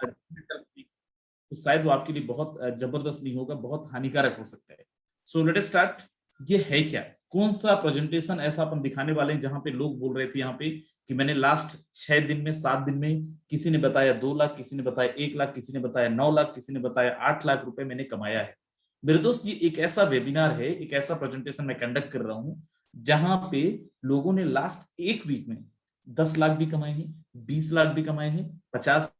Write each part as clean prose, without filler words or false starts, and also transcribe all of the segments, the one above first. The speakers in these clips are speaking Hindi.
तो शायद वो आपके लिए बहुत जबरदस्त नहीं होगा, बहुत हानिकारक हो सकता है। So let us start. ये है क्या, कौन सा प्रेजेंटेशन ऐसा अपन दिखाने वाले हैं जहां पे लोग बोल रहे थे यहाँ पे कि मैंने लास्ट 6 दिन में 7 दिन में, किसी ने बताया 2 लाख, किसी ने बताया 1 लाख, किसी ने बताया 9 लाख, किसी ने बताया 8 लाख रुपए मैंने कमाया है। मेरे दोस्त, ये एक ऐसा वेबिनार है, एक ऐसा प्रेजेंटेशन मैं कंडक्ट कर रहा हूं जहां पे लोगों ने लास्ट 1 वीक में 10 लाख भी कमाए हैं, 20 लाख भी कमाए हैं, 50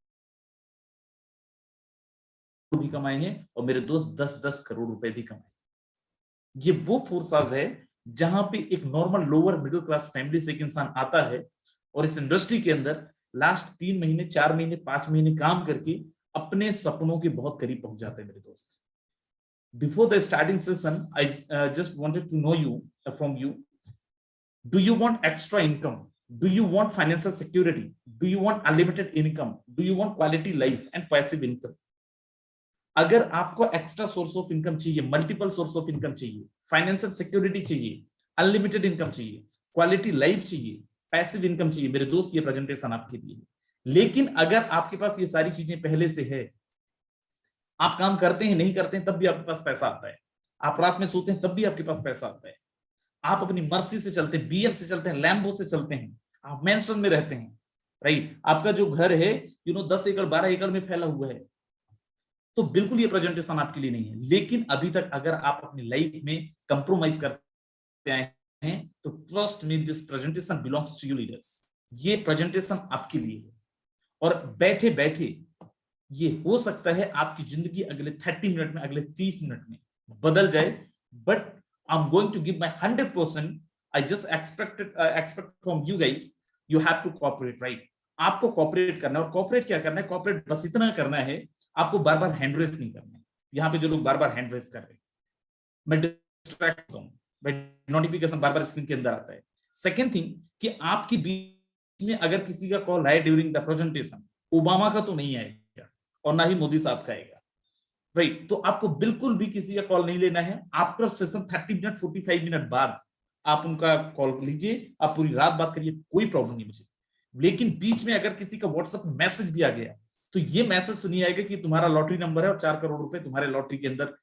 भी कमाए हैं, और मेरे दोस्त 10-10 करोड़ रुपए भी कमाए। ये वो फोर्साज है जहां पे एक normal lower middle class family से एक इंसान आता है और इस इंडस्ट्री के अंदर लास्ट 3 महीने, 4 महीने, 5 महीने काम करके अपने सपनों के बहुत करीब पहुंच जाते हैं। मेरे दोस्त, before the starting session I just wanted to know you from you, do you want extra income, do you want financial security, do you want unlimited income, do you want quality life and passive income? अगर आपको एक्स्ट्रा सोर्स ऑफ इनकम चाहिए, मल्टीपल सोर्स ऑफ इनकम चाहिए, फाइनेंशियल सिक्योरिटी चाहिए, अनलिमिटेड इनकम चाहिए, क्वालिटी लाइफ चाहिए, पैसिव इनकम चाहिए, मेरे दोस्त ये प्रेजेंटेशन आपके लिए है। लेकिन अगर आपके पास ये सारी चीजें पहले से है, आप काम करते हैं नहीं करते हैं तब भी आपके पास पैसा आता है, आप रात में सोते हैं तब भी आपके पास पैसा आता है, आप अपनी मर्सी से चलते हैं, बीएम से चलते हैं, लैम्बो से चलते हैं, आप मेंशन में रहते हैं, राइट, आपका जो घर है 10 एकड़ 12 एकड़ में फैला हुआ है, तो बिल्कुल ये प्रेजेंटेशन आपके लिए नहीं है। लेकिन अभी तक अगर आप अपनी लाइफ में कंप्रोमाइज करते आए हैं तो trust me, this presentation belongs to you leaders. ये प्रेजेंटेशन आपके लिए है, और बैठे बैठे ये हो सकता है आपकी जिंदगी अगले 30 मिनट में, अगले 30 मिनट में बदल जाए, but I am going to give my 100%। I just expect from you guys, you have to cooperate, right. आपको कोऑपरेट करना है, और कोऑपरेट क्या करना है, कोऑपरेट बस इतना करना है, आपको बार बार हैंड रेस नहीं करना है। यहाँ पे जो लोग बार बार हैंड रेस कर रहे हैं, मैं डिस्ट्रैक्ट हूं, नोटिफिकेशन बार बार स्क्रीन के अंदर आता है। सेकेंड थिंग, कि आपकी बीच में अगर किसी का कॉल आए ड्यूरिंग द प्रेजेंटेशन, ओबामा का तो नहीं आएगा और ना ही मोदी साहब का आएगा, राइट। तो आपको बिल्कुल भी किसी का कॉल नहीं लेना है। आफ्टर सेशन 30 मिनट 45 मिनट बाद आप उनका कॉल लीजिए, आप पूरी रात बात करिए, कोई प्रॉब्लम नहीं मुझे। लेकिन बीच में अगर किसी का व्हाट्सएप मैसेज भी आ गया तो ये मैसेज तो नहीं आएगा कि तुम्हारा लॉटरी नंबर है और 4 करोड़ रुपए तुम्हारे लॉटरी के अंदर।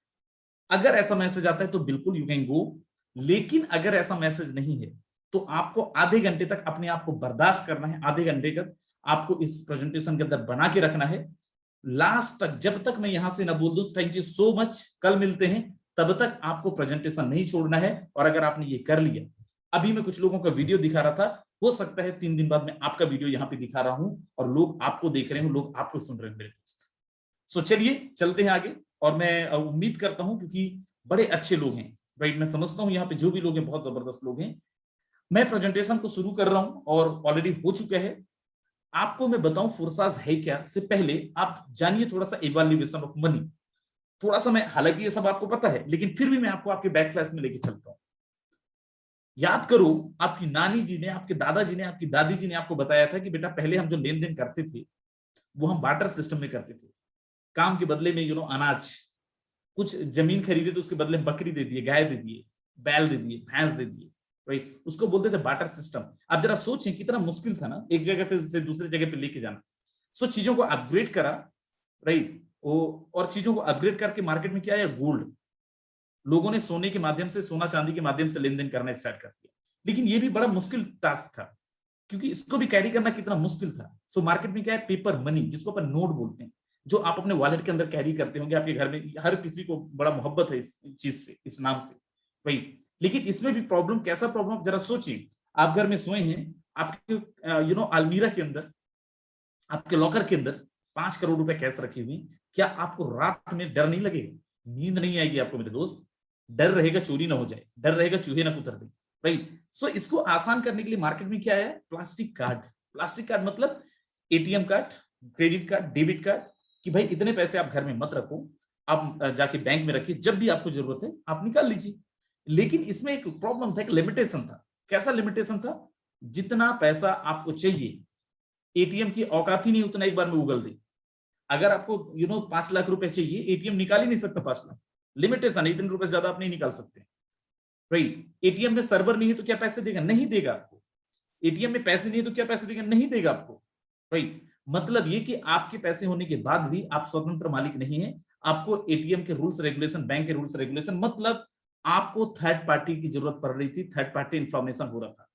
अगर ऐसा मैसेज आता है तो बिल्कुल यू कैन गो, लेकिन अगर ऐसा मैसेज नहीं है तो आपको आधे घंटे तक अपने आप को बर्दाश्त करना है। आधे घंटे तक आपको इस प्रेजेंटेशन के अंदर बना के रखना है, लास्ट तक, जब तक मैं यहां से ना बोल दूं थैंक यू सो मच, कल मिलते हैं, तब तक आपको प्रेजेंटेशन नहीं छोड़ना है। और अगर आपने ये कर लिया, अभी मैं कुछ लोगों का वीडियो दिखा रहा था, हो सकता है 3 दिन बाद मैं आपका वीडियो यहाँ पे दिखा रहा हूं और लोग आपको देख रहे हैं, लोग आपको सुन रहे हैं मेरे दोस्त। सो चलिए चलते हैं आगे, और मैं उम्मीद करता हूं, क्योंकि बड़े अच्छे लोग हैं, राइट, मैं समझता हूं यहाँ पे जो भी लोग हैं बहुत जबरदस्त लोग हैं। मैं प्रेजेंटेशन को शुरू कर रहा हूं और ऑलरेडी हो चुका है। आपको मैं बताऊं फोर्साज है क्या, से पहले आप जानिए थोड़ा सा इवैल्यूएशन ऑफ मनी। थोड़ा सा मैं, हालांकि ये सब आपको पता है, लेकिन फिर भी मैं आपको आपके बैक क्लास में लेके चलता हूं। याद करो, आपकी नानी जी ने, आपके दादाजी ने, आपकी दादी जी ने आपको बताया था कि बेटा पहले हम जो लेन देन करते थे वो हम बार्टर सिस्टम में करते थे। काम के बदले में अनाज, कुछ जमीन खरीदे तो उसके बदले में बकरी दे दिए, गाय दे दिए, बैल दे दिए, भैंस दे दिए, राइट, उसको बोलते थे बार्टर सिस्टम। अब जरा सोचें कितना मुश्किल था ना एक जगह पे से दूसरी जगह पे लेके जाना। सो चीजों को अपग्रेड करा, राइट, और चीजों को अपग्रेड करके मार्केट में क्या आया, गोल्ड। लोगों ने सोने के माध्यम से, सोना चांदी के माध्यम से लेन देन करना स्टार्ट कर दिया। लेकिन ये भी बड़ा मुश्किल टास्क था, क्योंकि इसको भी कैरी करना कितना मुश्किल था। सो मार्केट में क्या है, पेपर मनी, जिसको अपन नोट बोलते हैं, जो आप अपने वॉलेट के अंदर कैरी करते होंगे। आपके घर में हर किसी को बड़ा मोहब्बत है इस चीज से, इस नाम से, वही। लेकिन इसमें भी प्रॉब्लम, कैसा प्रॉब्लम, जरा सोचिए, आप घर में सोए हैं, आपके अलमीरा के अंदर, आपके लॉकर के अंदर 5 करोड़ रुपए कैश रखे हुए, क्या आपको रात में डर नहीं लगेगा, नींद नहीं आएगी आपको मेरे दोस्त? डर रहेगा चोरी ना हो जाए, डर रहेगा चूहे ना कुतर दे, राइट। सो इसको आसान करने के लिए मार्केट में क्या है, प्लास्टिक कार्ड। प्लास्टिक कार्ड मतलब ATM card, credit card, debit card, कि भाई इतने पैसे आप घर में मत रखो, आप जाके बैंक में रखिए, जब भी आपको जरूरत है आप निकाल लीजिए। लेकिन इसमें एक प्रॉब्लम था, एक लिमिटेशन था। कैसा लिमिटेशन था, जितना पैसा आपको चाहिए, एटीएम की औकात ही नहीं उतना एक बार में उगल दे। अगर आपको 5 लाख रुपए चाहिए, एटीएम निकाल ही नहीं सकता 5 लाख, लिमिटेशन है, इतने रुपए ज्यादा आप नहीं निकाल सकते, राइट। एटीएम में सर्वर नहीं है तो क्या पैसे देगा, नहीं देगा आपको। एटीएम में पैसे नहीं है तो क्या पैसे देगा, नहीं देगा आपको, राइट। मतलब ये कि आपके पैसे होने के बाद भी आप स्वतंत्र मालिक नहीं है, आपको एटीएम के रूल्स रेगुलेशन, बैंक के रूल्स रेगुलेशन, मतलब आपको थर्ड पार्टी की जरूरत पड़ रही थी, थर्ड पार्टी इंफॉर्मेशन हो रहा था।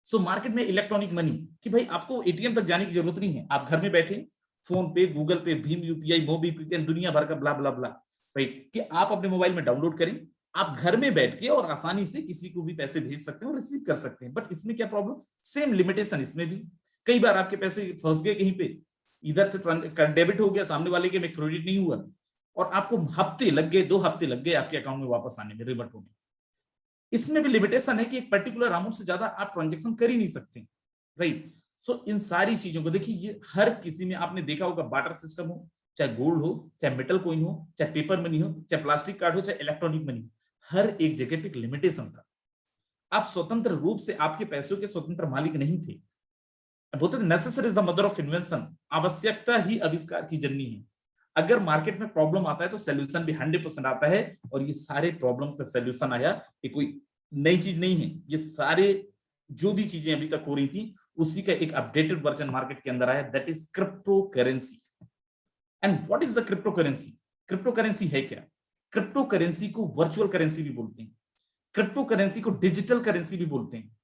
सो मार्केट में इलेक्ट्रॉनिक मनी कि भाई आपको एटीएम तक जाने की जरूरत नहीं है, आप घर में बैठे फोन पे, गूगल पे, भीम यूपीआई, मोबीक्विक, दुनिया भर का ब्ला ब्ला ब्ला, राइट, कि आप अपने मोबाइल में डाउनलोड करें, आप घर में बैठ के और आसानी से किसी को भी पैसे भेज सकते हैं और रिसीव कर सकते हैं। बट इसमें क्या प्रॉब्लम, सेम लिमिटेशन इसमें भी। कई बार आपके पैसे फंस गए कहीं पे, इधर से डेबिट हो गया, सामने वाले के में क्रेडिट नहीं हुआ, और आपको हफ्ते लग गए, 2 हफ्ते लग गए आपके अकाउंट में वापस आने में, रिवर्ट होने। इसमें भी लिमिटेशन है कि एक पर्टिकुलर अमाउंट से ज्यादा आप ट्रांजेक्शन कर ही नहीं सकते, राइट। सो इन सारी चीजों को देखिए, ये हर किसी में आपने देखा होगा, बार्टर सिस्टम हो, चाहे गोल्ड हो, चाहे मेटल कॉइन हो, चाहे पेपर मनी हो, चाहे प्लास्टिक कार्ड हो, चाहे इलेक्ट्रॉनिक मनी, हर एक जगह पे एक लिमिटेशन था। आप स्वतंत्र रूप से आपके पैसों के स्वतंत्र मालिक नहीं थे। बोलते necessary is the mother of invention, आवश्यकता ही आविष्कार की जननी है। अगर मार्केट में प्रॉब्लम आता है तो सोल्यूशन भी 100% आता है, और ये सारे प्रॉब्लम का सोल्यूशन आया, ये कोई नई चीज नहीं है, ये सारे जो भी चीजें अभी तक हो रही थी उसी का एक अपडेटेड वर्जन मार्केट के अंदर आया, that is crypto currency. And what is the crypto currency? Crypto currency है क्या? क्रिप्टो करेंसी को वर्चुअल करेंसी भी बोलते हैं, क्रिप्टो करेंसी को डिजिटल करेंसी भी बोलते हैं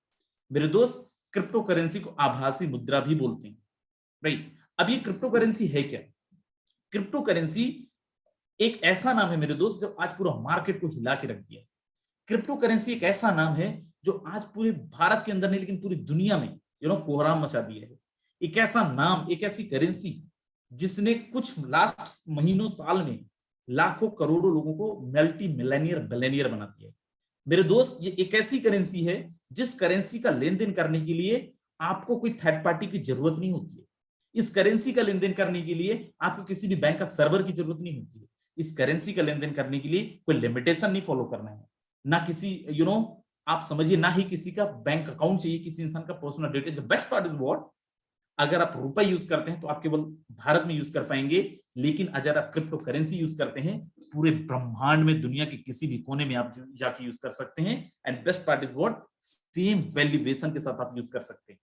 मेरे दोस्त, क्रिप्टो करेंसी को आभासी मुद्रा भी बोलते हैं, राइट। अब ये क्रिप्टो करेंसी है क्या? क्रिप्टो करेंसी एक ऐसा नाम है मेरे दोस्त जो आज पूरा मार्केट को हिला के रख दिया। क्रिप्टो करेंसी एक ऐसा नाम है जो आज पूरे भारत के अंदर नहीं लेकिन पूरी दुनिया में कोहराम मचा दिया है। एक ऐसा नाम, एक ऐसी करेंसी जिसने कुछ लास्ट महीनों साल में लाखों करोड़ों लोगों को मल्टी मिलेनियर बिलियनियर बना दिया है मेरे दोस्त। ये एक ऐसी करेंसी है जिस करेंसी का लेन देन करने के लिए आपको कोई थर्ड पार्टी की जरूरत नहीं होती है। इस करेंसी का लेन देन करने के लिए आपको किसी भी बैंक का सर्वर की जरूरत नहीं होती है। इस करेंसी का लेन देन करने के लिए कोई लिमिटेशन नहीं फॉलो करना है, ना किसी आप समझिए ना ही किसी का बैंक अकाउंट चाहिए, किसी इंसान का personal detail. The best part is what, अगर आप रुपए यूज करते हैं तो आप केवल भारत में यूज कर पाएंगे, लेकिन अगर आप क्रिप्टो करेंसी यूज करते हैं पूरे ब्रह्मांड में दुनिया के किसी भी कोने में आप जाके यूज कर सकते हैं। And best part is what, same valuation के साथ आप यूज कर सकते हैं,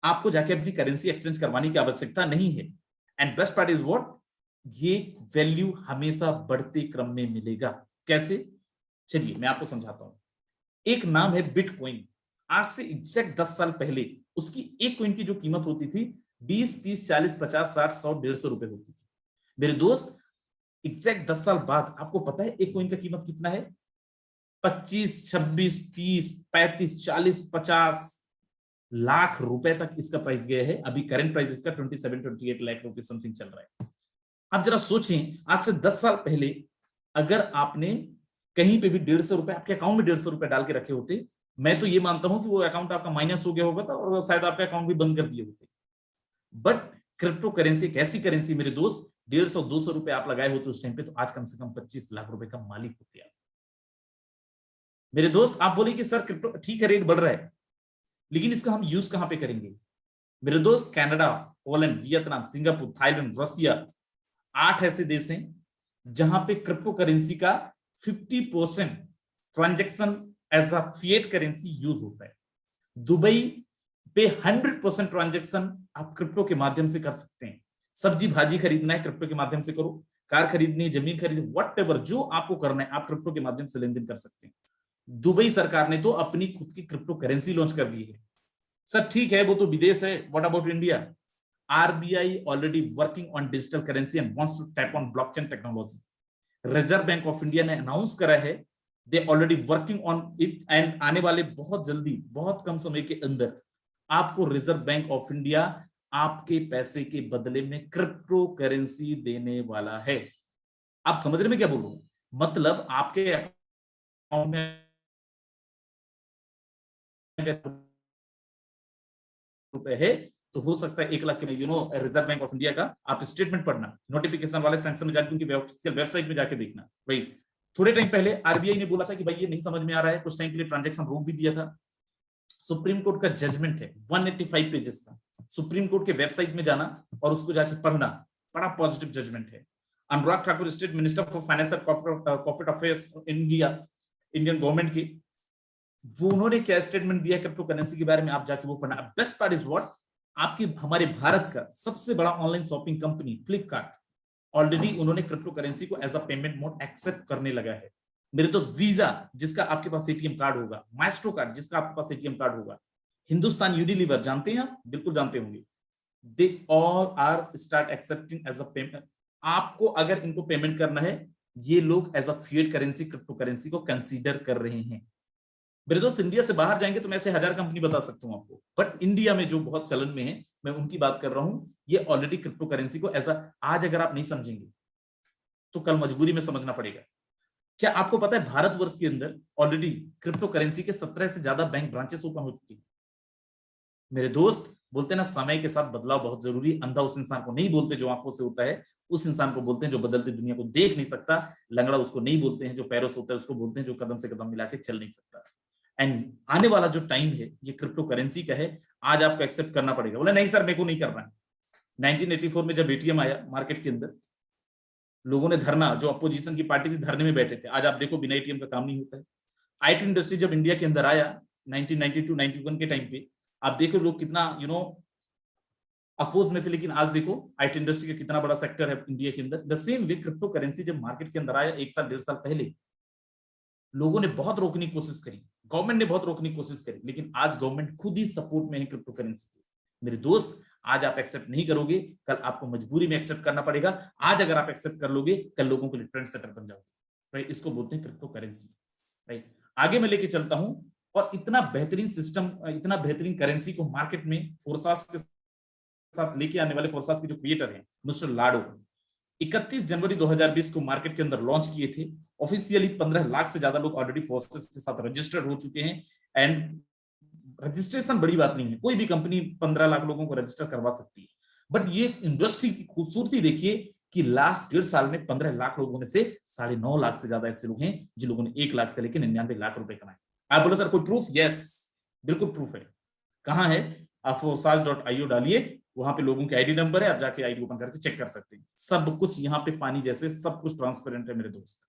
आपको जाके अपनी करेंसी एक्सचेंज करवाने की आवश्यकता नहीं है। And best part is what, ये वैल्यू हमेशा बढ़ते क्रम में मिलेगा। कैसे? चलिए मैं आपको समझाता हूं। एक नाम है बिटकॉइन। आज से एग्जैक्ट 10 साल पहले उसकी एक कॉइन की जो कीमत होती थी 20, 30, 40, 50, 60, 100, 150 रुपए होती थी मेरे दोस्त। एग्जैक्ट 10 साल बाद आपको पता है एक कॉइन का कीमत कितना है? 25, 26, 30, 35, 40, 50 लाख रुपए तक इसका प्राइस गया है। अभी करंट प्राइस इसका 27, 28 लाख रुपए समथिंग चल रहा है। अब जरा सोचें, आज से 10 साल पहले अगर आपने कहीं पे भी 150 रुपए आपके अकाउंट में 150 रुपए डाल के रखे होते, मैं तो ये मानता हूं कि वो अकाउंट आपका माइनस हो गया होगा था और शायद आपका अकाउंट भी बंद कर दिए होते। बट क्रिप्टो करेंसी एक ऐसी करेंसी मेरे दोस्त, 150, 200 रुपए आप लगाए होते उस टाइम पे, तो आज कम से कम 25 लाख रुपए का मालिक होते आप मेरे दोस्त। आप बोले कि सर क्रिप्टो ठीक है, रेट बढ़ रहा है, लेकिन इसका हम यूज कहां पे करेंगे मेरे दोस्त? Canada, Poland, Vietnam, Singapore, Thailand, Russia, 8 ऐसे देश हैं जहां पे क्रिप्टो करेंसी का 50% transaction as a fiat currency use होता है। दुबई पे 100% ट्रांजैक्शन आप क्रिप्टो के माध्यम से कर सकते हैं। सब्जी भाजी खरीदना है क्रिप्टो के माध्यम से करो, कार खरीदनी है, जमीन खरीदनी, व्हाटएवर जो आपको करना है आप क्रिप्टो के माध्यम से लेन देन कर सकते हैं। दुबई सरकार ने तो अपनी खुद की क्रिप्टो करेंसी लॉन्च कर दी है। सर ठीक है, वो तो विदेश है, what about India? RBI already working on digital currency and wants to tap on blockchain technology. Reserve Bank of India ने अनाउंस करा है, they already working on it, and आने वाले बहुत जल्दी, बहुत कम समय के अंदर आपको रिजर्व बैंक ऑफ इंडिया आपके पैसे के बदले में क्रिप्टो करेंसी देने वाला है। आप समझ रहे मैं क्या बोल रहा हूं? मतलब आपके अकाउंट में रुपए है तो हो सकता है 1 लाख के रिजर्व बैंक ऑफ इंडिया का आप स्टेटमेंट पढ़ना, नोटिफिकेशन वाले सेक्शन में जाकर उनकी ऑफिशियल वेबसाइट में जाके देखना। भाई थोड़े टाइम पहले आरबीआई ने बोला था कि भाई ये नहीं समझ में आ रहा है, कुछ टाइम के लिए ट्रांजैक्शन रोक भी दिया था। सुप्रीम कोर्ट का जजमेंट है 185 पेजेस का, सुप्रीम कोर्ट के वेबसाइट में जाना और उसको जाके पढ़ना, बड़ा पॉजिटिव जजमेंट है। Anurag Thakur, state minister for finance and corporate affairs India, Indian government की, वो उन्होंने क्या स्टेटमेंट दिया क्रिप्टो करेंसी के बारे में, आप जाके वो पढ़ना। बेस्ट पार्ट इज व्हाट, आपकी हमारे भारत का सबसे बड़ा online shopping company Flipkart, already उन्होंने क्रिप्टो करेंसी को as a payment mode accept करने लगा है। मेरे तो वीजा जिसका आपके पास एटीएम कार्ड होगा, माइस्ट्रो कार्ड जिसका आपके पास एटीएम कार्ड होगा, हिंदुस्तान यूनिलीवर जानते हैं आप, बिल्कुल जानते होंगे, they all are start accepting as a payment. आपको अगर इनको पेमेंट करना है, ये लोग as a fiat currency crypto currency को कंसीडर कर रहे हैं। मेरे दोस्त इंडिया से बाहर जाएंगे तो मैं ऐसे 1000 कंपनी बता सकता हूं आपको, बट इंडिया में जो बहुत चलन में है मैं उनकी बात कर रहा हूं। ये ऑलरेडी क्रिप्टो करेंसी को एज अ, आज अगर आप नहीं समझेंगे तो कल मजबूरी में समझना पड़ेगा। क्या आपको पता है भारतवर्ष के अंदर ऑलरेडी क्रिप्टो करेंसी के 17 से ज्यादा बैंक ब्रांचेस ओपन हो चुकी है। मेरे दोस्त बोलते हैं ना, समय के साथ बदलाव बहुत जरूरी। अंधा उस इंसान को नहीं बोलते जो आंखों से होता है, उस इंसान को बोलते हैं जो बदलती दुनिया को देख नहीं सकता। लंगड़ा उसको नहीं बोलते हैं, जो पैरों से होता है उसको बोलते हैं जो कदम से कदम मिला के चल नहीं सकता। एंड आने वाला जो टाइम है ये क्रिप्टो करेंसी का है, आज आपको एक्सेप्ट करना पड़ेगा। बोले नहीं सर मेरे को नहीं करना है। 1984 में जब एटीएम आया मार्केट के अंदर, लोगों ने धरना, जो अपोजिशन की पार्टी थी धरने में बैठे थे। आज आप देखो बिना एटीएम का काम नहीं होता है। आईटी इंडस्ट्री जब इंडिया के अंदर आया 1992-91 के टाइम पे, आप देखो लोग कितना अपोज में थे, लेकिन आज देखो आईटी इंडस्ट्री का कितना बड़ा सेक्टर है इंडिया के अंदर। The same way crypto currency जब मार्केट के अंदर आया 1 साल 1.5 साल पहले, लोगों ने बहुत रोकने की कोशिश करी, गवर्नमेंट ने बहुत रोकने की कोशिश करी, लेकिन आज गवर्नमेंट खुद ही सपोर्ट में है क्रिप्टो करेंसी के। मेरे दोस्त आज आप एक्सेप्ट नहीं करोगे, कल आपको मजबूरी में एक्सेप्ट करना पड़ेगा। आज अगर आप एक्सेप्ट कर लोगे, कल लोगों के लिए ट्रेंड सेटर बन जाओगे। राइट, इसको बोलते हैं क्रिप्टो करेंसी। राइट, आगे मैं लेके चलता हूं। और इतना बेहतरीन सिस्टम, इतना बेहतरीन करेंसी को मार्केट में फोर्सास के साथ लेके आने वाले, फोर्सास के जो क्रिएटर हैं मिस्टर लाडो, 31 जनवरी 2020 को मार्केट के अंदर लॉन्च किए थे। ऑफिशियली 15 लाख से ज्यादा लोग ऑलरेडी फोर्सेस के साथ रजिस्टर्ड हो चुके हैं। एंड रजिस्ट्रेशन बड़ी बात नहीं है, कोई भी कंपनी 15 लाख लोगों को रजिस्टर करवा सकती है। बट ये इंडस्ट्री की खूबसूरती देखिए कि लास्ट 1.5 साल में 15 लाख लोगों में से 9.5 लाख से ज्यादा ऐसे लोग हैं जिन लोगों ने 1 लाख से लेकर 99 लाख रुपए कमाए। आप बोलो सर कोई प्रूफ? यस, बिल्कुल प्रूफ है। कहां है? आप forsas.io डालिए, वहां पे लोगों के आईडी नंबर है, आप जाके आईडी ओपन करके चेक कर सकते हैं। सब कुछ यहाँ पे पानी जैसे सब कुछ ट्रांसपेरेंट है मेरे दोस्त।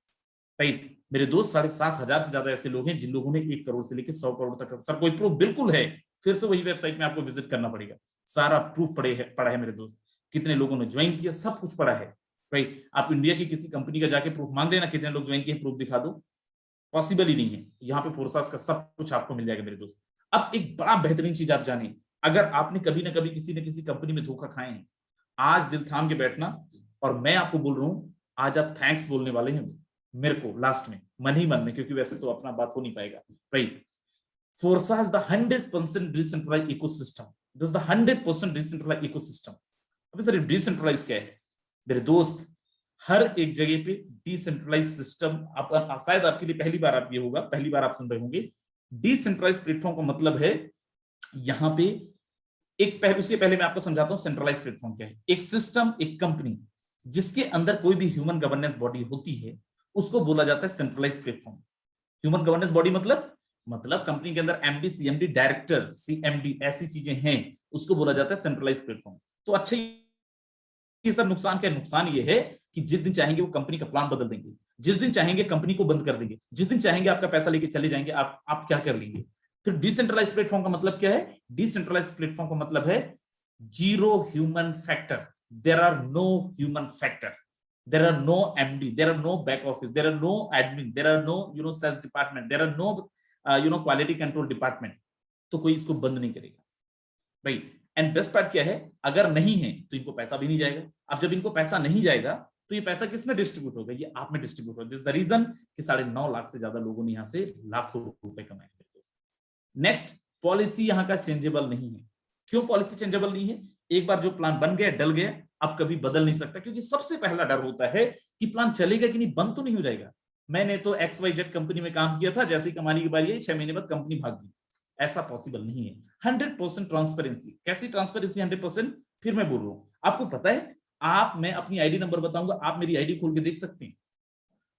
राइट मेरे दोस्त, 7,500 से ज्यादा ऐसे लोग हैं जिन लोगों ने 1 करोड़ से लेकर 100 करोड़ तक। सर कोई प्रूफ? बिल्कुल है। फिर से वही वेबसाइट में आपको विजिट करना पड़ेगा, सारा प्रूफ पड़ा है मेरे दोस्त। कितने लोगों ने ज्वाइन किया, सब कुछ पड़ा है। राइट, आप इंडिया की किसी कंपनी का जाके प्रूफ मांग लेना, कितने लोग ज्वाइन किए, प्रूफ दिखा दो, पॉसिबल ही नहीं है। यहाँ पे फोर्सास का सब कुछ आपको मिल जाएगा मेरे दोस्त। अब एक बड़ा बेहतरीन चीज आप जाने, अगर आपने कभी ना कभी किसी न किसी कंपनी में धोखा खाए हैं, आज दिल थाम के बैठना, और मैं आपको बोल रहा हूं आज आप थैंक्स बोलने वाले हैं मेरे को लास्ट में, मन ही मन में, क्योंकि वैसे तो अपना बात हो नहीं पाएगा। Right, Forza is the 100% decentralized ecosystem. This is the 100% decentralized ecosystem. अभी सर डिसेंट्रलाइज क्या है मेरे दोस्त? हर एक जगह पे डिसेंट्रलाइज सिस्टम, आप शायद आपके लिए पहली बार आप ये होगा, पहली बार आप सुन रहे होंगे। डिसेंट्रलाइज प्लेटफॉर्म का मतलब है यहाँ पे एक उसके पहले मैं आपको समझाता हूँ सेंट्रलाइज प्लेटफॉर्म क्या है। एक सिस्टम, एक कंपनी जिसके अंदर कोई भी ह्यूमन गवर्नेंस बॉडी होती है उसको बोला जाता है centralize platform. Human governance body मतलब कंपनी के अंदर एमडी, सीएमडी, डायरेक्टर, सीएमडी, ऐसी चीजें हैं, उसको बोला जाता है सेंट्रलाइज प्लेटफॉर्म। तो अच्छा ये सब नुकसान क्या है? नुकसान ये है कि जिस दिन चाहेंगे वो कंपनी का प्लान बदल देंगे, जिस दिन चाहेंगे कंपनी को बंद कर देंगे, जिस दिन चाहेंगे आपका पैसा लेके चले जाएंगे। आप क्या कर लेंगे? फिर डिसेंट्रलाइज प्लेटफॉर्म का मतलब क्या है? डिसेंट्रलाइज प्लेटफॉर्म का मतलब है zero human factor. There are no human factor, there are no MD, there are no back office, there are no admin, there are no sales department, there are no quality control department। तो कोई इसको बंद नहीं करेगा। राइट, एंड बेस्ट पार्ट क्या है? अगर नहीं है तो इनको पैसा भी नहीं जाएगा। अब जब इनको पैसा नहीं जाएगा तो ये पैसा किस में डिस्ट्रीब्यूट होगा? ये आप में डिस्ट्रीब्यूट होगा। दिस द रीजन कि 9.5 लाख से ज्यादा लोगों ने यहाँ से लाखों रुपए कमाए। नेक्स्ट, पॉलिसी यहाँ का चेंजेबल नहीं है। क्यों पॉलिसी चेंजेबल नहीं है? एक बार जो प्लान बन गया, डल गया, अब कभी बदल नहीं सकता, क्योंकि सबसे पहला डर होता है कि प्लान चलेगा कि नहीं, बंद तो नहीं हो जाएगा। मैंने तो XYZ कंपनी में काम किया था, जैसे ही कमाने की बारी आई 6 महीने बाद कंपनी भाग गई। ऐसा पॉसिबल नहीं है। 100% ट्रांसपेरेंसी। कैसी ट्रांसपेरेंसी 100%? फिर मैं बोल रहा हूं, आपको पता है, मैं अपनी आईडी नंबर बताऊंगा, आप मेरी आईडी खोल के देख सकते हैं।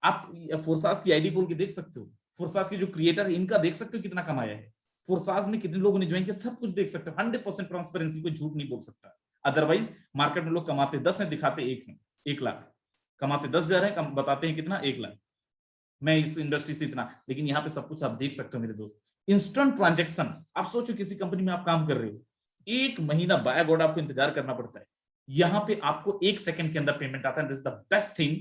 आप फोर्सास की आईडी खोल के देख सकते हो। फोर्सास के जो क्रिएटर है इनका देख सकते हो कितना कमाया है, फोर्सास में कितने लोगों ने ज्वाइन किया, सब कुछ देख सकते हो। 100% ट्रांसपेरेंसी, कोई झूठ नहीं बोल सकता। अदरवाइज मार्केट में लोग कमाते 10 हैं, दिखाते 1 हैं। 1 लाख कमाते 10,000 है, बताते हैं कितना? 1 लाख। मैं इस इंडस्ट्री से इतना, लेकिन यहाँ पे सब कुछ आप देख सकते हो मेरे दोस्त। Instant transaction. आप सोचो किसी कंपनी में आप काम कर रहे हो, 1 महीना बाय गॉड आपको इंतजार करना पड़ता है। यहाँ पे आपको 1 सेकंड के अंदर पेमेंट आता है। This is the best thing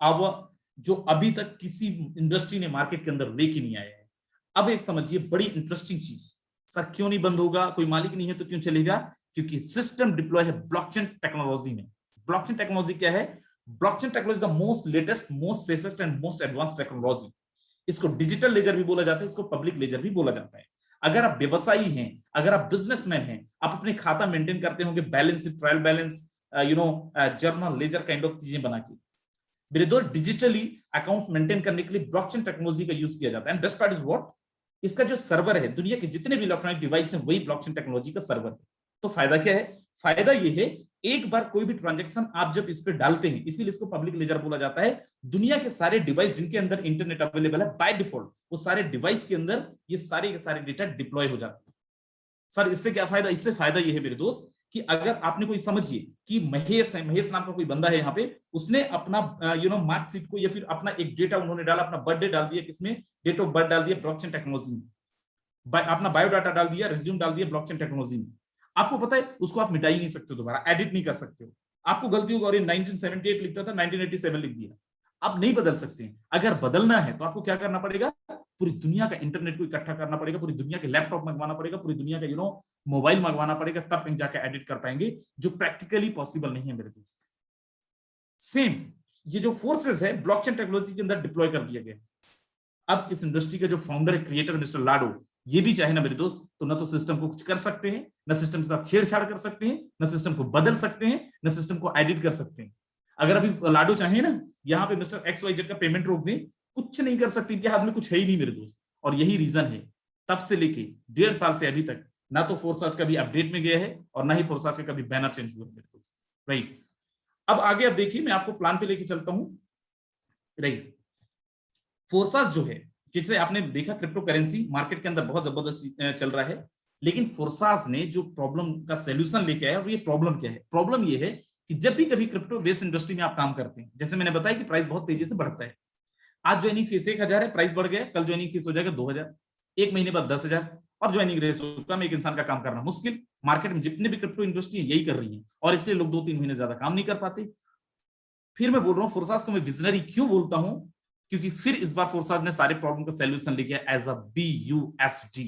अब जो अभी तक किसी इंडस्ट्री ने मार्केट के अंदर लेके नहीं आया है। अब एक समझिए बड़ी इंटरेस्टिंग चीज, सर क्यों नहीं बंद होगा, कोई मालिक नहीं है तो क्यों चलेगा? क्योंकि सिस्टम डिप्लॉय है ब्लॉकचेन टेक्नोलॉजी में। ब्लॉकचेन टेक्नोलॉजी क्या है? Blockchain technology the most latest, most safest and most advance technology. इसको डिजिटल लेजर भी बोला जाता है, इसको पब्लिक लेजर भी बोला जाता है। अगर आप व्यवसायी हैं, अगर आप बिजनेसमैन हैं, आप अपने खाता मेंटेन करते होंगे, balance sheet, trial balance, journal, ledger kind of चीजें बना के, मेरे दो डिजिटली अकाउंट मेंटेन करने के लिए ब्लॉकचेन टेक्नोलॉजी का यूज किया जाता है। And best part is what, इसका जो सर्वर है, दुनिया के जितने भी इलेक्ट्रॉनिक डिवाइस हैं वही ब्लॉकचेन टेक्नोलॉजी का सर्वर है। तो फायदा क्या है? फायदा ये है, एक बार कोई भी ट्रांजैक्शन आप जब इस पे डालते हैं, इसीलिए इसको पब्लिक लेजर बोला जाता है, दुनिया के सारे डिवाइस जिनके अंदर इंटरनेट अवेलेबल है बाय डिफॉल्ट, वो सारे डिवाइस के अंदर ये सारे के सारे डेटा डिप्लॉय हो जाते हैं। सर इससे क्या फायदा? इससे फायदा ये है मेरे दोस्त कि अगर आपने कोई, समझिए कि महेश है, महेश नाम का कोई बंदा है यहाँ पे, उसने अपना मार्कशीट को या फिर अपना एक डेटा उन्होंने डाला, अपना बर्थडे डाल दिया, किसमें? डेट ऑफ बर्थ डाल दिया ब्लॉकचेन टेक्नोलॉजी में, अपना बायोडाटा डाल दिया, रिज्यूम डाल दिया ब्लॉकचेन टेक्नोलॉजी में। आपको पता है उसको आप मिटा ही नहीं सकते हो, दोबारा एडिट नहीं कर सकते हो। आपको गलती होगी, और ये 1978 लिखता था 1987 लिख दिया, आप नहीं बदल सकते हैं। अगर बदलना है तो आपको क्या करना पड़ेगा? पूरी दुनिया का इंटरनेट को इकट्ठा करना पड़ेगा, पूरी दुनिया के लैपटॉप मंगवाना पड़ेगा, पूरी दुनिया का मोबाइल मंगवाना पड़ेगा, तब कहीं जाकर एडिट कर पाएंगे, जो प्रैक्टिकली पॉसिबल नहीं है मेरे दोस्त। सेम ये जो फोर्सेस है ब्लॉकचेन टेक्नोलॉजी के अंदर डिप्लॉय कर दिया गया। अब इस इंडस्ट्री के जो फाउंडर है, क्रिएटर मिस्टर लाडो, ये भी चाहे ना मेरे दोस्त, तो ना तो सिस्टम को कुछ कर सकते हैं, ना सिस्टम के साथ छेड़छाड़ कर सकते हैं, ना सिस्टम को बदल सकते हैं, ना सिस्टम को एडिट कर सकते हैं। अगर अभी लाडो चाहे ना यहाँ पे मिस्टर XYZ का पेमेंट रोक दें, कुछ नहीं कर सकते, इनके हाथ में कुछ है ही नहीं मेरे दोस्त। और यही रीजन है, तब से लेके 1.5 साल से अभी तक ना तो फोर्साज कभी अपडेट में गया है और ना ही फोर्साज का कभी बैनर चेंज हुआ मेरे दोस्त। राइट, अब आगे अब देखिए, मैं आपको प्लान पे लेके चलता हूं। राइट, फोर्साज जो है, जैसे आपने देखा क्रिप्टो करेंसी मार्केट के अंदर बहुत जबरदस्त चल रहा है, लेकिन फोर्साज ने जो प्रॉब्लम का सोल्यूशन लेके आया, और ये प्रॉब्लम क्या है? प्रॉब्लम ये है कि जब भी कभी क्रिप्टो बेस्ड इंडस्ट्री में आप काम करते हैं, जैसे मैंने बताया कि प्राइस बहुत तेजी से बढ़ता है। आज ज्वाइनिंग फीस 1,000 है, प्राइस बढ़ गया, कल ज्वाइनिंग फीस हो जाएगा 2,000, एक महीने बाद 10,000, और ज्वाइनिंग रेस कम, एक इंसान का काम करना मुश्किल। मार्केट में जितने भी क्रिप्टो इंडस्ट्री है यही कर रही है, और इसलिए लोग 2-3 महीने ज्यादा काम नहीं कर पाते। फिर मैं बोल रहा हूँ फोर्साज को मैं विजनरी क्यों बोलता हूं? क्योंकि फिर इस बार फोर्साज ने सारे प्रॉब्लम का सॉल्यूशन लेके as a BUSD।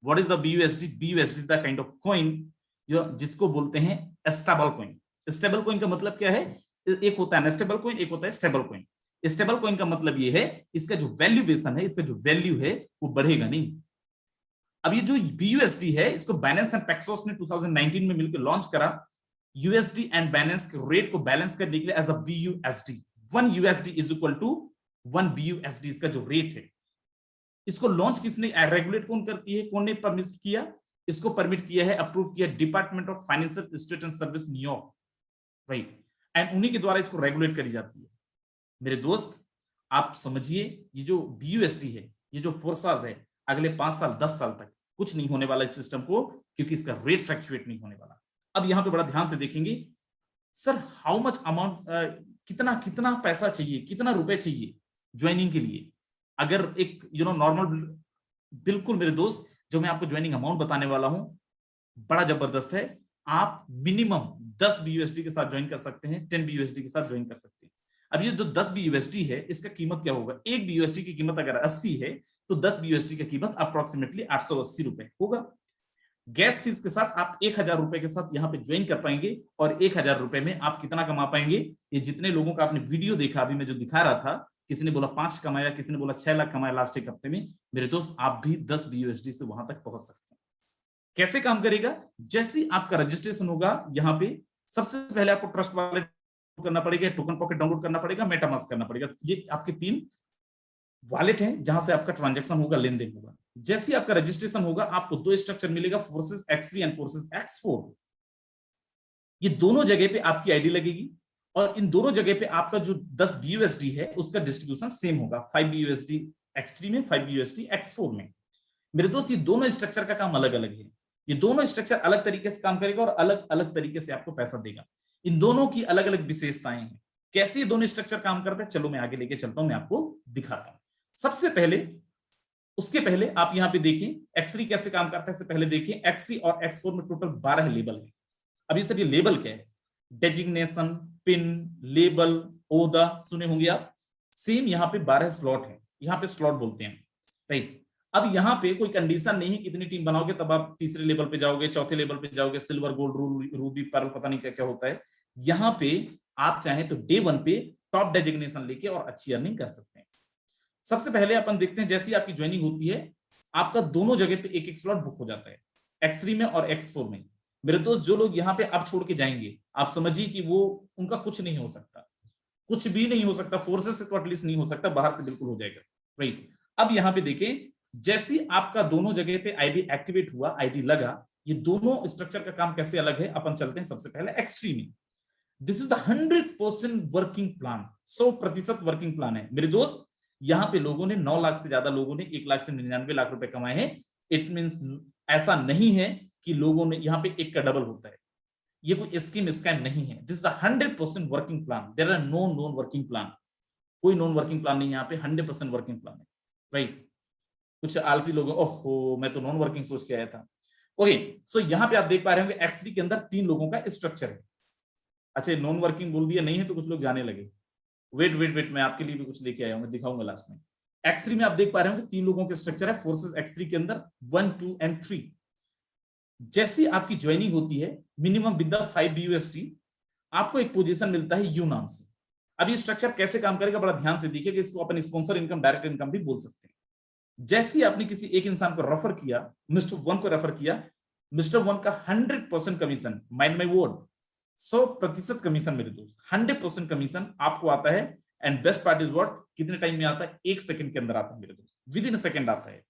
What is the BUSD? BUSD is the kind of coin जिसको बोलते हैं स्टेबल कॉइन। स्टेबल कॉइन का मतलब क्या है? एक होता है अनस्टेबल कॉइन, एक होता है स्टेबल कॉइन। स्टेबल कॉइन का मतलब ये है इसका जो वैल्यूएशन है, इसका जो वैल्यू है वो बढ़ेगा नहीं। अब ये जो BUSD है, इसको बाइनेंस एंड पैक्सोस ने 2019 में मिलकर लॉन्च करा, USD एंड बाइनेंस के रेट को बैलेंस करने के लिए as a BUSD। 1 USD is equal to 1 BUSD, इसका जो रेट है। इसको लॉन्च किसने, रेगुलेट कौन करती है, कौन ने परमिट किया? इसको परमिट किया है, अप्रूव किया department of financial state and service New York. Right, and उन्हीं के द्वारा इसको रेगुलेट करी जाती है। मेरे दोस्त आप समझिए, ये जो BUSD है, ये जो फोर्साज है, अगले 5 साल 10 साल तक कुछ नहीं होने वाला इस सिस्टम को, क्योंकि इसका रेट फ्लक्चुएट नहीं होने वाला। अब यहां पे बड़ा ध्यान से देखेंगे, सर हाउ मच अमाउंट, कितना कितना पैसा चाहिए, कितना रुपए चाहिए ज्वाइनिंग के लिए? अगर एक नॉर्मल, बिल्कुल मेरे दोस्त, जो मैं आपको ज्वाइनिंग अमाउंट बताने वाला हूं बड़ा जबरदस्त है। आप मिनिमम 10 BUSD के साथ ज्वाइन कर सकते हैं, 10 BUSD के साथ ज्वाइन कर सकते हैं। अब ये जो 10 BUSD है, इसका कीमत क्या होगा? एक BUSD की कीमत अगर 80 है तो 10 BUSD की कीमत अप्रोक्सीमेटली 880 रुपए होगा। गैस फीस के साथ आप 1,000 रुपए के साथ यहाँ पे ज्वाइन कर पाएंगे, और 1,000 रुपए में आप कितना कमा पाएंगे? ये जितने लोगों का आपने वीडियो देखा अभी मैं जो दिखा रहा था, किसी ने बोला 5 कमाया, किसी ने बोला 6 लाख कमाया लास्ट एक हफ्ते में, मेरे दोस्त आप भी 10 BUSD से वहां तक पहुंच सकते हैं। कैसे काम करेगा? जैसे ही आपका रजिस्ट्रेशन होगा, यहाँ पे सबसे पहले आपको ट्रस्ट वॉलेट करना पड़ेगा, टोकन पॉकेट डाउनलोड करना पड़ेगा, मेटामास्क करना पड़ेगा। ये आपके 3 वॉलेट है जहां से आपका ट्रांजैक्शन होगा, लेन देन होगा। जैसे ही आपका रजिस्ट्रेशन होगा, आपको 2 स्ट्रक्चर मिलेगा, forces X3 and forces X4। ये दोनों जगह पे आपकी आईडी लगेगी, और इन दोनों जगह पे आपका जो 10 BUSD है उसका डिस्ट्रीब्यूशन सेम होगा, 5 BUSD X3 में, 5 BUSD X4 में। मेरे दोस्त ये दोनों स्ट्रक्चर का काम अलग अलग है, ये दोनों स्ट्रक्चर अलग तरीके से काम करेगा और अलग अलग तरीके से आपको पैसा देगा। इन दोनों की अलग अलग विशेषताएं हैं। कैसे ये दोनों स्ट्रक्चर काम करते हैं, चलो मैं आगे लेके चलता हूं, मैं आपको दिखाता हूं। सबसे पहले उसके पहले आप यहाँ पे देखें X3 कैसे काम करता है, इससे पहले देखें X3 और X4 में टोटल 12 लेबल है। अब ये सर ये लेबल क्या है? डेजिग्नेशन, पिन, लेबल, ओदा, सुने होंगे आप। सेम यहाँ पे 12 स्लॉट है, यहाँ पे स्लॉट बोलते हैं, राइट। अब यहाँ पे कोई कंडीशन नहीं है कितनी टीम बनाओगे तब आप तीसरे लेवल पे जाओगे, चौथे लेवल पे जाओगे, सिल्वर, गोल्ड, रूबी, पर्ल, पता नहीं क्या क्या होता है। यहाँ पे आप चाहें तो डे 1 पे टॉप डेजिग्नेशन लेके और अच्छी अर्निंग कर सकते हैं। सबसे पहले अपन देखते हैं जैसी आपकी ज्वाइनिंग होती है आपका दोनों जगह पे एक एक स्लॉट बुक हो जाता है, X3 में और X4 में। मेरे दोस्त जो लोग यहाँ पे अब छोड़ के जाएंगे आप समझिए कि वो उनका कुछ नहीं हो सकता, कुछ भी नहीं हो सकता, फोर्सेस से तो एटलीस्ट नहीं हो सकता, बाहर से बिल्कुल हो जाएगा, राइट। अब यहाँ पे देखें जैसी आपका दोनों जगह पे आईडी एक्टिवेट हुआ, आईडी लगा, ये दोनों स्ट्रक्चर का काम कैसे अलग है अपन चलते हैं सबसे पहले X3 में। This is the 100% working plan, 100% working plan है मेरे दोस्त। यहाँ पे लोगों ने 9 लाख से ज्यादा लोगों ने 1 लाख से 99 लाख रुपए कमाए हैं। इट मींस ऐसा नहीं है कि लोगों ने यहाँ पे एक का डबल होता है, ये कोई स्कीम स्कैम नहीं है। This is the 100% working plan, there are no non working plan, कोई नॉन वर्किंग प्लान नहीं, यहाँ पे 100% वर्किंग प्लान है, राइट। कुछ आलसी लोग ओहो मैं तो नॉन वर्किंग सोच के आया था। ओके सो यहाँ पे आप देख पा रहे होंगे X3 के अंदर 3 लोगों का स्ट्रक्चर है। अच्छा नॉन वर्किंग बोल दिया नहीं है तो कुछ लोग जाने लगे, वेट वेट वेट मैं आपके लिए भी कुछ लेके आया हूं, मैं दिखाऊंगा लास्ट में। X3 में आप देख पा रहे होंगे 3 लोगों के स्ट्रक्चर है, फोर्सेस X3 के अंदर 1, 2 एंड 3। जैसी आपकी ज्वाइनिंग होती है मिनिमम विद द 5 BUSD आपको एक पोजीशन मिलता है यू नाम से। अब ये स्ट्रक्चर कैसे काम करेगा बड़ा ध्यान से देखिएगा, इसको अपन स्पॉन्सर इनकम, डायरेक्ट इनकम भी बोल सकते हैं। जैसे ही आपने किसी एक इंसान को रेफर किया, मिस्टर 1 को रेफर किया, मिस्टर 1 का 100% commission, mind my word, 100% commission मेरे दोस्त, 100% कमीशन आपको आता है। And best part is what, कितने टाइम में आता है? 1 सेकंड के अंदर आता है मेरे दोस्त, विद इन अ सेकंड आता है।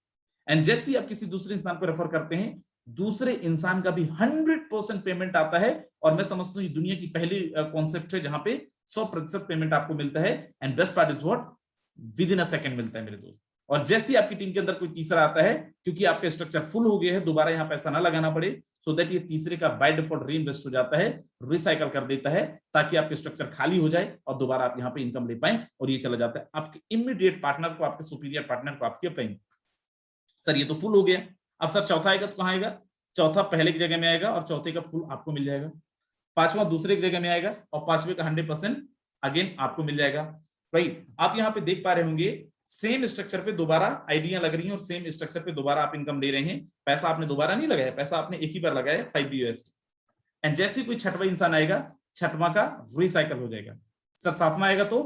एंड जैसे ही आप किसी दूसरे इंसान को रेफर करते हैं दूसरे इंसान का भी 100% पेमेंट आता है। और मैं समझता हूं ये दुनिया की पहली कॉन्सेप्ट है जहां पे 100% पेमेंट आपको मिलता है। And best part is what, with in a second मिलता है मेरे दोस्त। और जैसे ही आपकी टीम के अंदर कोई तीसरा आता है, क्योंकि आपका स्ट्रक्चर फुल हो गया है, दोबारा यहां पैसा ना लगाना पड़े, सो दैट ये तीसरे का बाय डिफॉल्ट री इन्वेस्ट हो जाता है, रिसाइकल कर देता है, ताकि आपके स्ट्रक्चर खाली हो जाए और दोबारा आप यहाँ पे इनकम ले पाए। और ये चला जाता है आपके इमीडिएट पार्टनर को, आपके सुपीरियर पार्टनर को, आपके अपने। सर ये तो फुल हो गया, अब सर चौथा आएगा तो कहां आएगा? चौथा पहले की जगह में आएगा और चौथे का फुल आपको मिल जाएगा। पांचवा दूसरे की जगह में आएगा और पांचवे का 100% अगेन आपको मिल जाएगा, राइट। आप यहाँ पे देख पा रहे होंगे सेम स्ट्रक्चर पे दोबारा आइडिया लग रही हैं और सेम स्ट्रक्चर पे दोबारा आप इनकम ले रहे हैं। पैसा आपने दोबारा नहीं लगाया, पैसा आपने एक ही बार लगाया, 5 BUSD। एंड जैसे कोई छठवां इंसान आएगा, छठवां का रिसाइकल हो जाएगा। सर सातवां आएगा तो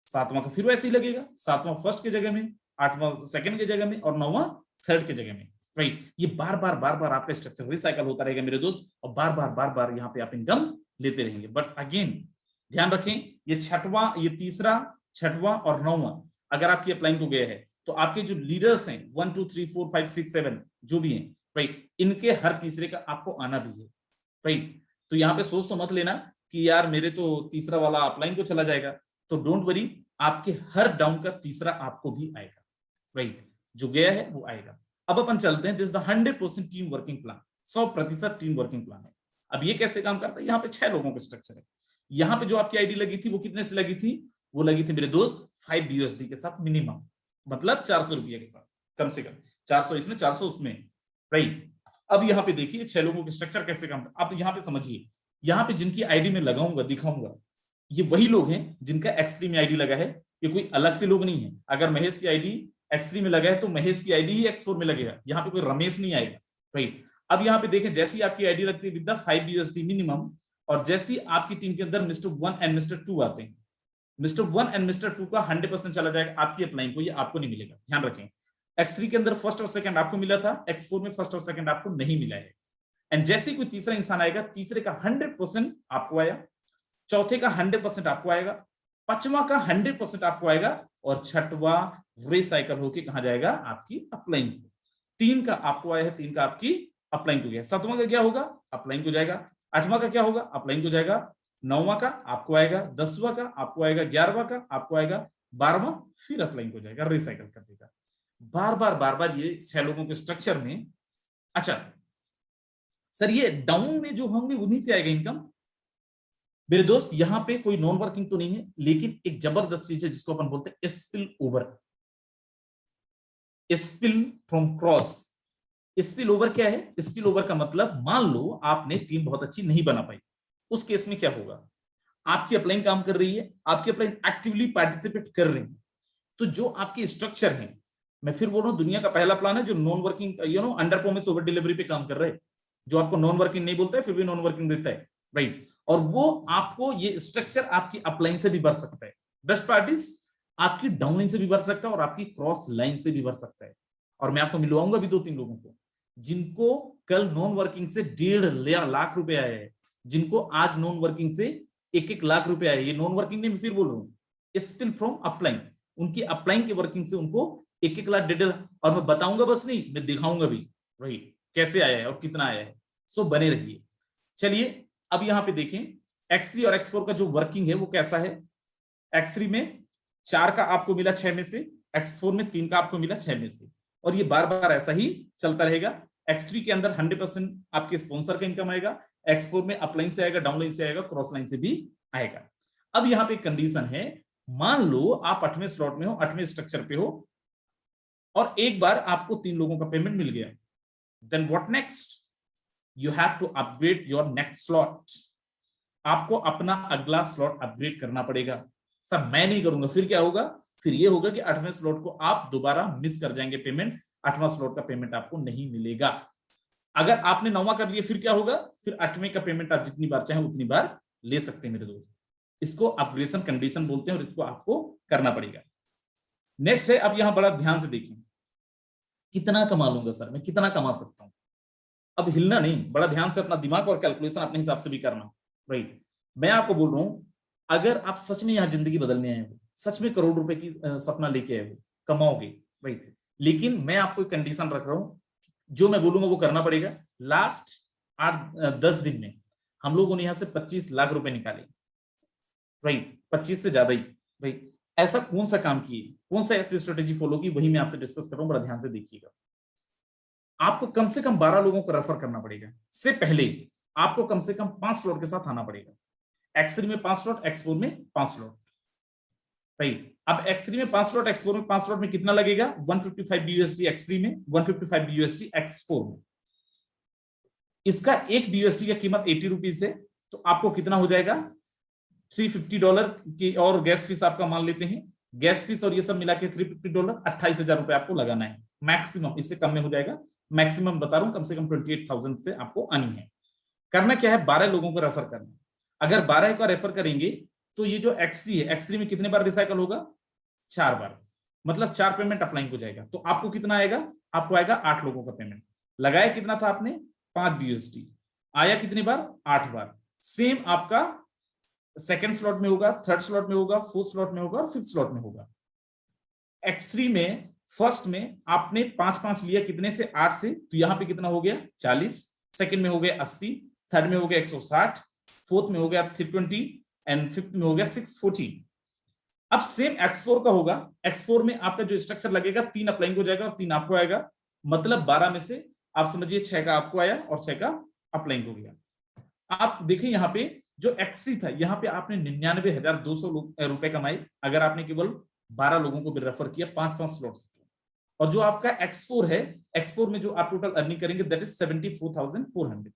सातवां का फिर वैसे ही लगेगा, सातवां फर्स्ट की जगह में, आठवां सेकंड की जगह में और नौवां थर्ड की जगह में, राइट। ये बार बार आपका स्ट्रक्चर रिसाइकल होता रहेगा मेरे दोस्त, और बार बार यहाँ पे आप इनकम लेते रहेंगे। बट अगेन ध्यान रखें, ये छठवां, ये तीसरा, छठवां और नौवां अगर आपकी अपलाइन को गया है तो आपके जो लीडर्स हैं 1, 2, 3, 4, 5, 6, 7 जो भी हैं, राइट, इनके हर तीसरे का आपको आना भी है, राइट। तो यहाँ पे सोच तो मत लेना कि यार मेरे तो तीसरा वाला अपलाइन को चला जाएगा, तो डोंट वरी, आपके हर डाउन का तीसरा आपको भी आएगा, राइट। जो गया है वो आएगा। अब अपन चलते हैं, this is the 100% team working plan, 100% team working plan है। अब ये कैसे काम करता है? यहाँ पे 6 लोगों का स्ट्रक्चर है। यहाँ पे जो आपकी आईडी लगी थी वो कितने से लगी थी? वो लगी थी मेरे दोस्त 5 BUSD के साथ मिनिमम, मतलब 400 रुपये के साथ, कम से कम 400 इसमें 400 उसमें, राइट। अब यहाँ पे देखिए 6 लोगों के स्ट्रक्चर कैसे काम, आप यहाँ पे समझिए, यहाँ पे जिनकी आईडी में लगाऊंगा, दिखाऊंगा, ये वही लोग हैं जिनका X3 में आईडी लगा है, ये कोई अलग से लोग नहीं है। अगर महेश की आईडी X3 में लगा है तो महेश की आईडी ही X4 में लगेगा, यहाँ पे कोई रमेश नहीं आएगा, राइट। अब यहाँ पे देखें जैसी आपकी आईडी लगती है विद द 5 BUSD मिनिमम, और जैसी आपकी टीम के अंदर मिस्टर 1 एंड मिस्टर 2 आते हैं, मिस्टर 1 एंड मिस्टर 2 का 100% चला जाएगा आपकी अपलाइन को, ये आपको नहीं मिलेगा, ध्यान रखें। X3 के अंदर फर्स्ट और सेकंड आपको मिला था, X4 में फर्स्ट और सेकंड आपको नहीं मिला है। एंड जैसे ही कोई तीसरा इंसान आएगा, तीसरे का 100% आपको आया, चौथे का 100% आपको आएगा, पांचवा का 100% आपको आएगा, और छठवा रिसाइकल होके कहां जाएगा? आपकी अपलाइन को। 3 का आपको आया है, 3 का आपकी अपलाइन को गया। सातवां का क्या होगा? अपलाइन को जाएगा। आठवां का क्या होगा? अपलाइन को जाएगा। नौवां का आपको आएगा, 10वां का आपको आएगा, 11वां का आपको आएगा, 12वां फिर अपलाइन को जाएगा, रिसाइकल कर देगा। बार बार ये 6 लोगों के स्ट्रक्चर में। अच्छा सर ये डाउन में जो होंगे उन्हीं से आएगा इनकम। मेरे दोस्त यहां पे कोई नॉन वर्किंग तो नहीं है, लेकिन एक जबरदस्त चीज है जिसको अपन बोलते हैं spill over. Spill from cross. Spill over क्या है? स्पिल ओवर का मतलब मान लो आपने टीम बहुत अच्छी नहीं बना पाई, उस केस में क्या होगा? आपकी अपलाइन काम कर रही है, आपकी अपलाइन एक्टिवली पार्टिसिपेट कर रही है, तो जो आपकी स्ट्रक्चर है, मैं फिर बोल रहा हूं दुनिया का पहला प्लान है जो non working under promise over delivery पे काम कर रहे हैं, जो आपको नॉन वर्किंग नहीं बोलता है फिर भी नॉन वर्किंग देता है, राइट। और वो आपको ये स्ट्रक्चर आपकी अपलाइन से भी बढ़ सकता है, बेस्ट पार्ट इज आपकी डाउन लाइन से भी बढ़ सकता है और आपकी क्रॉस लाइन से भी बढ़ सकता है। और मैं आपको मिलवाऊंगा भी 2-3 लोगों को जिनको कल नॉन वर्किंग से 1.5 लाख रुपए आए हैं, जिनको आज नॉन वर्किंग से 1-1 लाख रुपए आए। ये नॉन वर्किंग नहीं, मैं फिर बोल रहा हूँ, स्पिल फ्रॉम अपलाइन, उनकी अपलाइन की वर्किंग से उनको 1-1 लाख 1.5, और मैं बताऊंगा बस नहीं, मैं दिखाऊंगा भी भाई कैसे आया है और कितना आया है। सो बने रहिए। चलिए अब यहां पे देखें X3 और X4 का जो वर्किंग है वो कैसा है। X3 में 4 का आपको मिला 6 में से, X4 में 3 का आपको मिला 6 में से, और ये बार बार ऐसा ही चलता रहेगा। X3 के अंदर 100% आपके स्पॉन्सर का इनकम आएगा, X4 में अपलाइन से आएगा, डाउनलाइन से आएगा, क्रॉस लाइन से भी आएगा। अब यहाँ पे कंडीशन है, मान लो आप 8वें स्लॉट में हो, 8वें स्ट्रक्चर पे हो, और एक बार आपको 3 लोगों का पेमेंट मिल गया, then what next? You have to upgrade your next slot. आपको अपना अगला स्लॉट अपग्रेड करना पड़ेगा। सर मैं नहीं करूंगा, फिर क्या होगा? फिर ये होगा कि 8वें स्लॉट को आप दोबारा मिस कर जाएंगे पेमेंट, 8वां स्लॉट का पेमेंट आपको नहीं मिलेगा। अगर आपने 9वां कर लिया फिर क्या होगा? फिर 8वें का पेमेंट आप जितनी बार चाहे उतनी बार ले सकते हैं मेरे दोस्त। इसको अपग्रेडेशन कंडीशन बोलते हैं और इसको आपको करना पड़ेगा। नेक्स्ट है, अब यहां बड़ा ध्यान से देखिए, कितना कमा लूंगा सर, मैं कितना कमा सकता हूं? अब हिलना नहीं, बड़ा ध्यान से अपना दिमाग और कैलकुलेशन अपने हिसाब से भी करना, राइट। मैं आपको बोल रहा हूं, अगर आप सच में यहां जिंदगी बदलने आए हो, सच में करोड़ रुपए की सपना लेके आए हो, कमाओगे, राइट, लेकिन मैं आपको कंडीशन रख रहा हूं, जो मैं बोलूंगा वो करना पड़ेगा। लास्ट 8-10 दिन में हम लोगों ने यहां से 25 लाख रुपए निकाले, राइट, 25 से ज्यादा ही, राइट। ऐसा कौन सा काम किए, कौन सा ऐसी स्ट्रेटेजी फॉलो की, वही मैं आपसे डिस्कस कर रहा हूं, बड़ा ध्यान से देखिएगा। आपको कम से कम 12 लोगों को रेफर करना पड़ेगा, से पहले आपको कम से कम 5 स्लॉट के साथ आना पड़ेगा। X3 में 5 स्लॉट, X4 में 5 स्लॉट, राइट। अब X3 में 5 स्लॉट, X4 में 5 स्लॉट में कितना लगेगा? 155 BUSD X3 में, 155 BUSD X4 में। इसका एक BUSD की कीमत 80 रुपीज है, तो आपको कितना हो जाएगा? $350 की, और गैस फीस आपका मान लेते हैं, गैस फीस और ये सब मिला के $350, 28,000 रुपए आपको लगाना है मैक्सिमम, इससे कम में हो जाएगा, मैक्सिमम बता रहा हूं, कम से कम 28,000 से आपको आनी है। करना क्या है? 12 लोगों को रेफर करना। अगर 12 का रेफर करेंगे तो ये जो X3 है, X3 में कितने बार रिसाइकल होगा? 4 बार, मतलब 4 पेमेंट अपलाइन को जाएगा, तो आपको कितना आएगा? आपको आएगा 8 लोगों का पेमेंट। लगाया कितना था आपने? 5 BUSD। आया कितनी बार? 8 बार। सेम आपका सेकेंड स्लॉट में होगा, थर्ड स्लॉट में होगा, फोर्थ स्लॉट में होगा और फिफ्थ स्लॉट में होगा। X3 में फर्स्ट में आपने 5-5 लिया, कितने से? 8 से, तो यहां पे कितना हो गया? 40। सेकंड में हो गया 80, थर्ड में हो गया 160, फोर्थ में हो गया 320 एंड फिफ्थ में हो गया 640। अब सेम X4 का होगा। X4 में आपका जो स्ट्रक्चर लगेगा, 3 अपलाइन को जाएगा और 3 आपको आएगा, मतलब 12 में से आप समझिए 6 का आपको आया और 6 का अपलाइन को गया। आप देखिए यहाँ पे जो X3 था, यहाँ पे आपने 99,200 रुपए कमाए, अगर आपने केवल 12 लोगों को भी रेफर किया 5-5 स्लॉट से। और जो आपका X4 है, X4 में जो आप टोटल अर्निंग करेंगे दैट इज 74,400,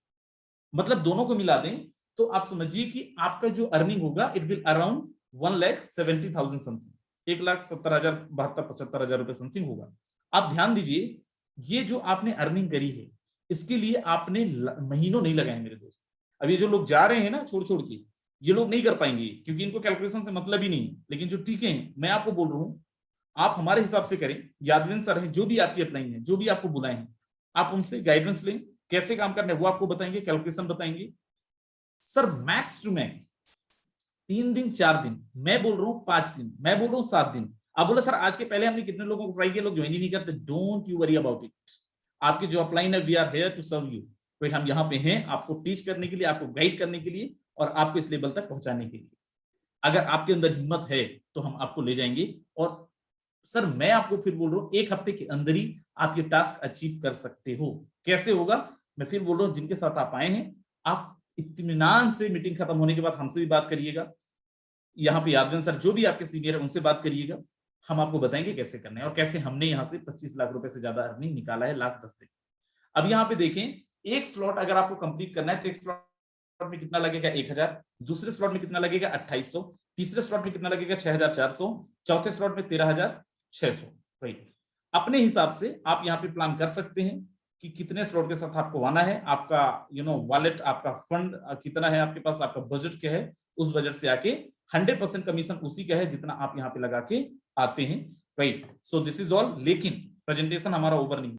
मतलब दोनों को मिला दें तो आप समझिए कि आपका जो अर्निंग होगा इट विल अराउंड 1,70,000 समथिंग, 1,70,000, 72,000, 75,000 रुपए समथिंग होगा। आप ध्यान दीजिए, ये जो आपने अर्निंग करी है इसके लिए आपने महीनों नहीं लगाए मेरे दोस्त। अब ये जो लोग जा रहे हैं ना छोड़ छोड़ के, ये लोग नहीं कर पाएंगे क्योंकि इनको कैलकुलेशन से मतलब ही नहीं। लेकिन जो टीके हैं, मैं आपको बोल रहा हूं, आप हमारे हिसाब से करें, यादविन सर हैं जो भी आपकी अपलाइन है, जो भी आपको बुलाए हैं, आप उनसे गाइडेंस लें, कैसे काम करना है वो आपको बताएंगे, कैलकुलेशन बताएंगे। सर मैक्स टू मैक्स 3 दिन 4 दिन, मैं बोल रहा हूं 5 दिन, मैं बोल रहा हूं 7 दिन। आप बोले सर आज के पहले हमने कितने लोगों को ट्राई किया, लोग ज्वाइन ही नहीं करते। Don't you worry about it. आपकी जो अपलाइन है, we are here to serve you. फिर हम यहाँ पे हैं आपको टीच करने के लिए, आपको गाइड करने के लिए और आपको इस लेवल तक पहुंचाने के लिए। अगर आपके अंदर हिम्मत है तो हम आपको ले जाएंगे। और सर मैं आपको फिर बोल रहा हूँ 1 हफ्ते के अंदर ही आप ये टास्क अचीव कर सकते हो। कैसे होगा? मैं फिर बोल रहा हूँ, जिनके साथ आप आए हैं, आप इत्मीनान से मीटिंग खत्म होने के बाद हमसे भी बात करिएगा, यहाँ पे यादविन सर जो भी आपके सीनियर है उनसे बात करिएगा। हम आपको बताएंगे कैसे करना है और कैसे हमने यहाँ से 25 लाख रुपए से ज्यादा अर्निंग निकाला है लास्ट 10 दिन। अब यहाँ पे देखें, एक स्लॉट अगर आपको कंप्लीट करना है तो एक स्लॉट में कितना लगेगा 1000, दूसरे स्लॉट में कितना लगेगा 2800, तीसरे स्लॉट में कितना लगेगा 6400, चौथे स्लॉट में 13600। राइट, अपने हिसाब से आप यहाँ पे प्लान कर सकते हैं कि कितने स्लॉट के साथ आपको आना है, आपका वॉलेट, आपका फंड कितना है आपके पास, आपका बजट क्या है, उस बजट से आके 100% कमीशन उसी का है जितना आप यहाँ पे लगा के आते हैं। Right, so this is all. लेकिन प्रेजेंटेशन हमारा ओवर नहीं